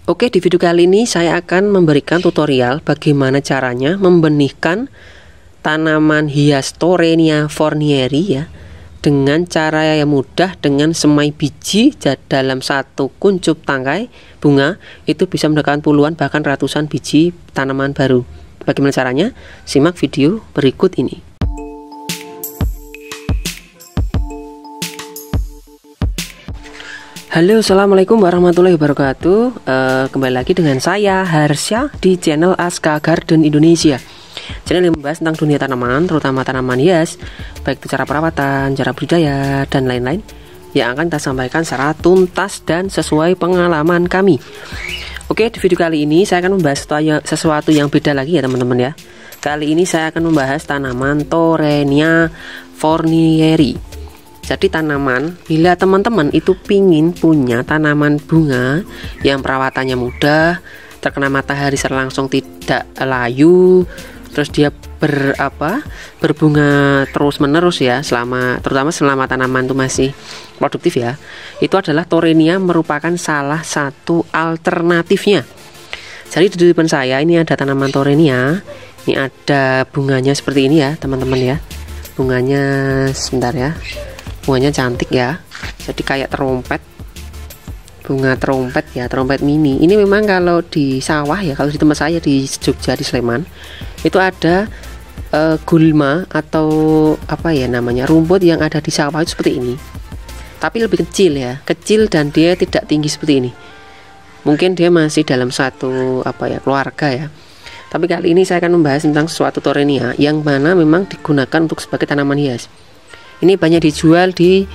Oke, di video kali ini saya akan memberikan tutorial bagaimana caranya membenihkan tanaman hias Torrenia Fornieri ya, dengan cara yang mudah dengan semai biji dalam satu kuncup tangkai bunga. Itu bisa mendapatkan puluhan bahkan ratusan biji tanaman baru. Bagaimana caranya? Simak video berikut ini. Halo, assalamualaikum warahmatullahi wabarakatuh. Kembali lagi dengan saya Harsya di channel Aska Garden Indonesia. Channel yang membahas tentang dunia tanaman, terutama tanaman hias, baik itu cara perawatan, cara budidaya, dan lain-lain, yang akan kita sampaikan secara tuntas dan sesuai pengalaman kami. Oke, di video kali ini saya akan membahas sesuatu yang beda lagi ya teman-teman ya. Kali ini saya akan membahas tanaman Torrenia Fornieri. Jadi tanaman, bila teman-teman itu pingin punya tanaman bunga yang perawatannya mudah, terkena matahari secara langsung tidak layu, terus dia berbunga terus menerus ya, terutama selama tanaman itu masih produktif ya, itu adalah Torrenia merupakan salah satu alternatifnya. Jadi di depan saya ini ada tanaman Torrenia, ini ada bunganya seperti ini ya teman-teman ya. Bunganya sebentar ya. Bunganya cantik ya, jadi kayak terompet, bunga terompet ya, terompet mini. Ini memang kalau di sawah ya, kalau di tempat saya di Jogja, di Sleman, itu ada gulma atau apa ya namanya, rumput yang ada di sawah itu seperti ini, tapi lebih kecil ya, kecil dan dia tidak tinggi seperti ini. Mungkin dia masih dalam satu keluarga ya. Tapi kali ini saya akan membahas tentang suatu Torrenia yang mana memang digunakan untuk sebagai tanaman hias. Ini banyak dijual di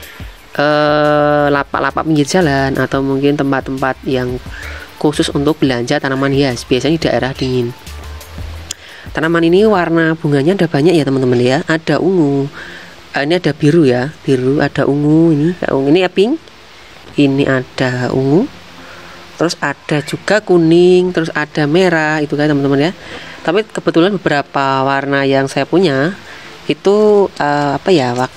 lapak-lapak pinggir jalan atau mungkin tempat-tempat yang khusus untuk belanja tanaman hias, biasanya di daerah dingin. Tanaman ini warna bunganya ada banyak ya teman-teman ya. Ada ungu, ini ada biru ya, biru, ada ungu, ini ya pink, ini ada ungu, terus ada juga kuning, terus ada merah, itu kan teman-teman ya. Tapi kebetulan beberapa warna yang saya punya itu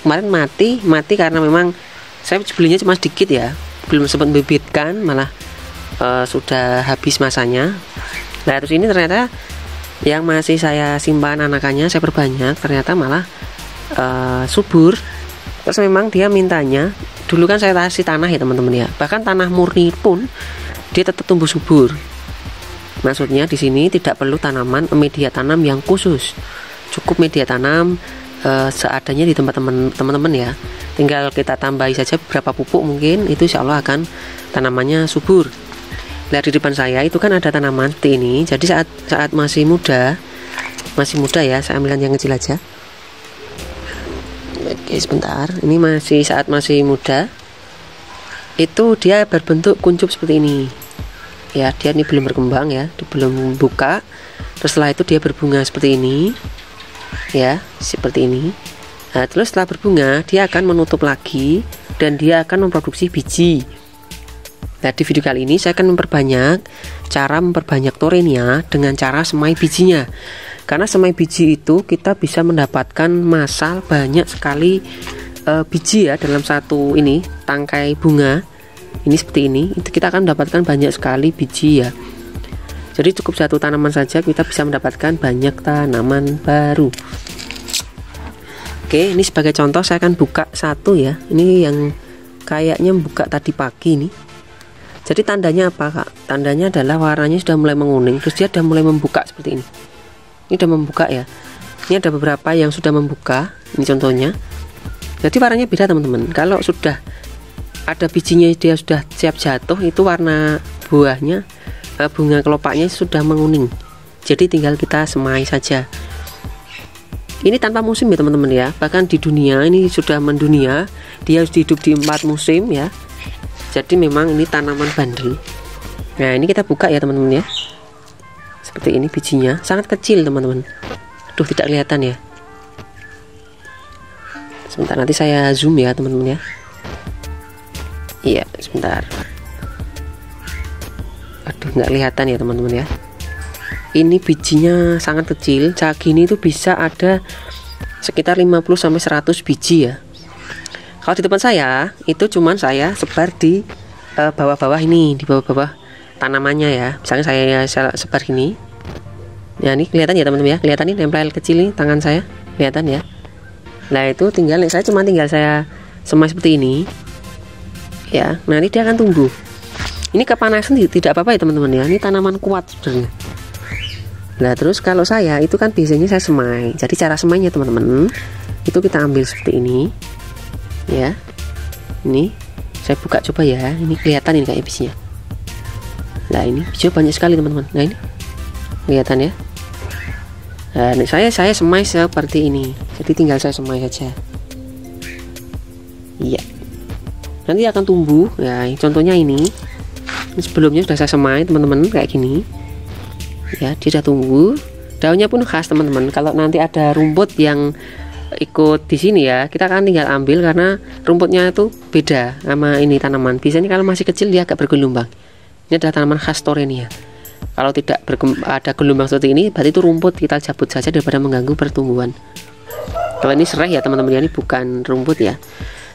kemarin mati karena memang saya belinya cuma sedikit ya, belum sempat membibitkan, malah sudah habis masanya. Nah terus ini ternyata yang masih saya simpan anakannya, saya perbanyak, ternyata malah subur. Terus memang dia mintanya, dulu kan saya kasih tanah ya teman-teman ya, bahkan tanah murni pun dia tetap tumbuh subur. Maksudnya di sini tidak perlu media tanam yang khusus, cukup media tanam seadanya di tempat teman-teman ya. Tinggal kita tambahi saja beberapa pupuk, mungkin itu insya Allah akan tanamannya subur. Lihat di depan saya itu kan ada tanaman seperti ini. Jadi saat masih muda ya, saya ambil yang kecil aja. Oke sebentar, ini saat masih muda, itu dia berbentuk kuncup seperti ini ya. Dia ini belum berkembang ya, belum buka. Terus setelah itu dia berbunga seperti ini ya, seperti ini. Nah, terus setelah berbunga dia akan menutup lagi dan dia akan memproduksi biji. Nah di video kali ini saya akan cara memperbanyak Torrenia dengan cara semai bijinya. Karena semai biji itu kita bisa mendapatkan massal banyak sekali biji ya dalam satu ini tangkai bunga. Ini seperti ini, itu kita akan mendapatkan banyak sekali biji ya. Jadi cukup satu tanaman saja kita bisa mendapatkan banyak tanaman baru. Oke, ini sebagai contoh saya akan buka satu ya. Ini yang kayaknya buka tadi pagi nih. Jadi tandanya apa kak? Tandanya adalah warnanya sudah mulai menguning, terus dia sudah mulai membuka seperti ini. Ini sudah membuka ya. Ini ada beberapa yang sudah membuka. Ini contohnya. Jadi warnanya beda teman-teman. Kalau sudah ada bijinya dia sudah siap jatuh, itu warna buahnya, bunga kelopaknya sudah menguning. Jadi tinggal kita semai saja. Ini tanpa musim ya teman-teman ya. Bahkan di dunia ini sudah mendunia, dia harus hidup di 4 musim ya. Jadi memang ini tanaman bandel. Nah ini kita buka ya teman-teman ya. Seperti ini bijinya, sangat kecil teman-teman. Aduh tidak kelihatan ya. Sebentar nanti saya zoom ya teman-teman ya. Iya sebentar. Aduh nggak kelihatan ya teman-teman ya. Ini bijinya sangat kecil, segini itu bisa ada sekitar 50-100 biji ya. Kalau di depan saya itu cuman saya sebar di bawah-bawah ini, di bawah-bawah tanamannya ya. Misalnya saya sebar gini. Nah ini kelihatan ya teman-teman ya, kelihatan ini nempel kecil nih tangan saya, kelihatan ya. Nah itu tinggal saya semai seperti ini ya, nanti dia akan tumbuh. Ini kepanasan tidak apa-apa ya teman-teman ya, ini tanaman kuat sebenarnya. Nah terus kalau saya itu kan biasanya saya semai, jadi cara semainya teman-teman itu kita ambil seperti ini ya. Ini saya buka coba ya, ini kelihatan ini kayak bisnya. Nah ini biji banyak sekali teman-teman. Nah ini kelihatan ya. Nah ini saya semai seperti ini, jadi tinggal saya semai saja. Iya, nanti akan tumbuh ya. Contohnya ini sebelumnya sudah saya semai teman-teman kayak gini ya, dia sudah tumbuh. Daunnya pun khas teman-teman. Kalau nanti ada rumput yang ikut di sini ya, kita kan tinggal ambil karena rumputnya itu beda sama ini tanaman. Biasanya kalau masih kecil dia agak bergelombang. Ini adalah tanaman khas Torenia. Kalau tidak ada gelombang seperti ini, berarti itu rumput, kita cabut saja daripada mengganggu pertumbuhan. Kalau ini serai ya teman-teman ya, ini bukan rumput ya.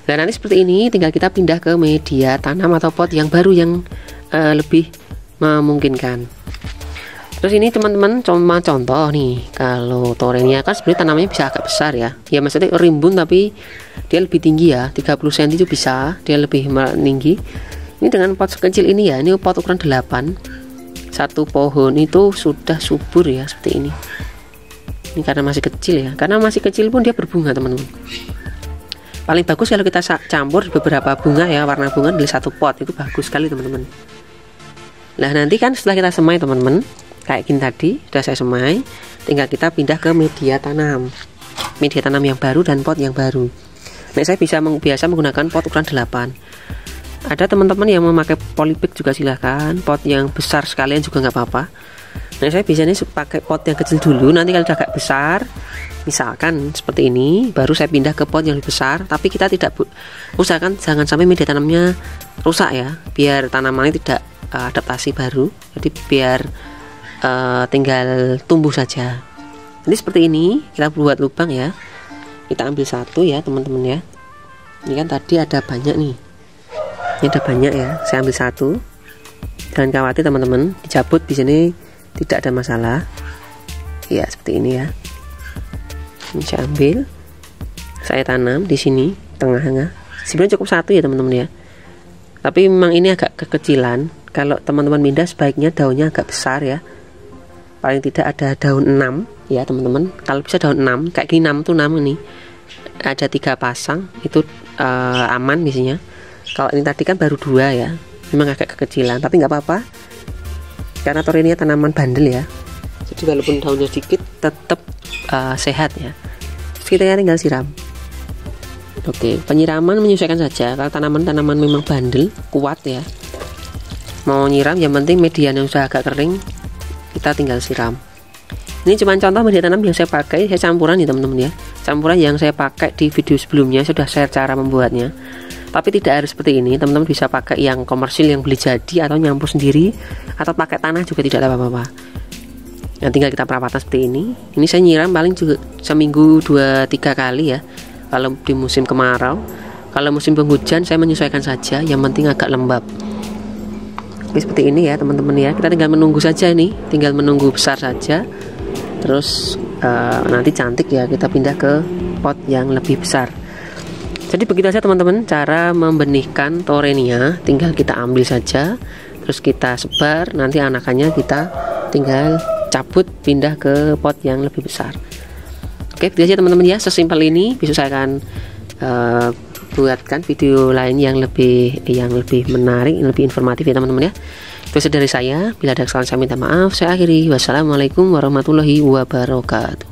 Dan nanti seperti ini tinggal kita pindah ke media tanam atau pot yang baru yang lebih memungkinkan. Terus ini teman-teman cuma contoh nih, kalau Torenia kan sebenarnya tanamannya bisa agak besar ya. Ya maksudnya rimbun tapi dia lebih tinggi ya, 30 cm itu bisa, dia lebih tinggi. Ini dengan pot sekecil ini ya, ini pot ukuran 8. Satu pohon itu sudah subur ya seperti ini. Ini karena masih kecil ya, karena masih kecil pun dia berbunga teman-teman. Paling bagus kalau kita campur beberapa bunga ya, warna bunga di satu pot, itu bagus sekali teman-teman. Nah nanti kan setelah kita semai teman-teman, kayak gini tadi sudah saya semai, tinggal kita pindah ke media tanam yang baru dan pot yang baru. Nah saya biasa menggunakan pot ukuran 8. Ada teman-teman yang memakai polybag juga silahkan, pot yang besar sekalian juga nggak apa-apa. Nah saya biasanya pakai pot yang kecil dulu, nanti kalau udah agak besar misalkan seperti ini, baru saya pindah ke pot yang lebih besar. Tapi kita tidak usahakan jangan sampai media tanamnya rusak ya, biar tanamannya tidak adaptasi baru, jadi biar tinggal tumbuh saja. Jadi seperti ini kita buat lubang ya, kita ambil satu ya teman-teman ya. Ini kan tadi ada banyak nih, ini ada banyak ya, saya ambil satu. Jangan khawatir teman-teman, dicabut di sini tidak ada masalah ya, seperti ini ya. Ini saya ambil, saya tanam di sini tengah-tengah. Sebenarnya cukup satu ya teman-teman ya, tapi memang ini agak kekecilan. Kalau teman-teman pindah sebaiknya daunnya agak besar ya, paling tidak ada daun 6 ya teman-teman. Kalau bisa daun 6 kayak gini, 6 tuh 6 ini ada 3 pasang itu aman biasanya. Kalau ini tadi kan baru 2 ya, memang agak kekecilan, tapi nggak apa-apa karena Torenia tanaman bandel ya, jadi walaupun daunnya sedikit tetap sehat ya. Kita tinggal siram. Oke, penyiraman menyesuaikan saja. Kalau tanaman-tanaman memang bandel kuat ya, mau nyiram yang penting media yang sudah agak kering kita tinggal siram. Ini cuma contoh media tanam yang saya pakai, saya campuran ya teman-teman ya, campuran yang saya pakai di video sebelumnya sudah share cara membuatnya. Tapi tidak harus seperti ini, teman-teman bisa pakai yang komersil yang beli jadi atau nyampur sendiri, atau pakai tanah juga tidak ada apa-apa. Nah tinggal kita perawatan seperti ini. Ini saya nyiram paling juga seminggu 2-3 kali ya, kalau di musim kemarau. Kalau musim penghujan saya menyesuaikan saja, yang penting agak lembab. Oke, seperti ini ya teman-teman ya, kita tinggal menunggu saja, ini tinggal menunggu besar saja. Terus nanti cantik ya, kita pindah ke pot yang lebih besar. Jadi begitu saja teman-teman cara membenihkan Torenia. Tinggal kita ambil saja, terus kita sebar, nanti anakannya kita tinggal cabut pindah ke pot yang lebih besar. Oke, begitu saja teman-teman ya, sesimpel ini. Besok saya akan buatkan video lain yang lebih menarik, yang lebih informatif ya teman-teman ya. Itu saja dari saya. Bila ada kesalahan saya minta maaf. Saya akhiri. Wassalamualaikum warahmatullahi wabarakatuh.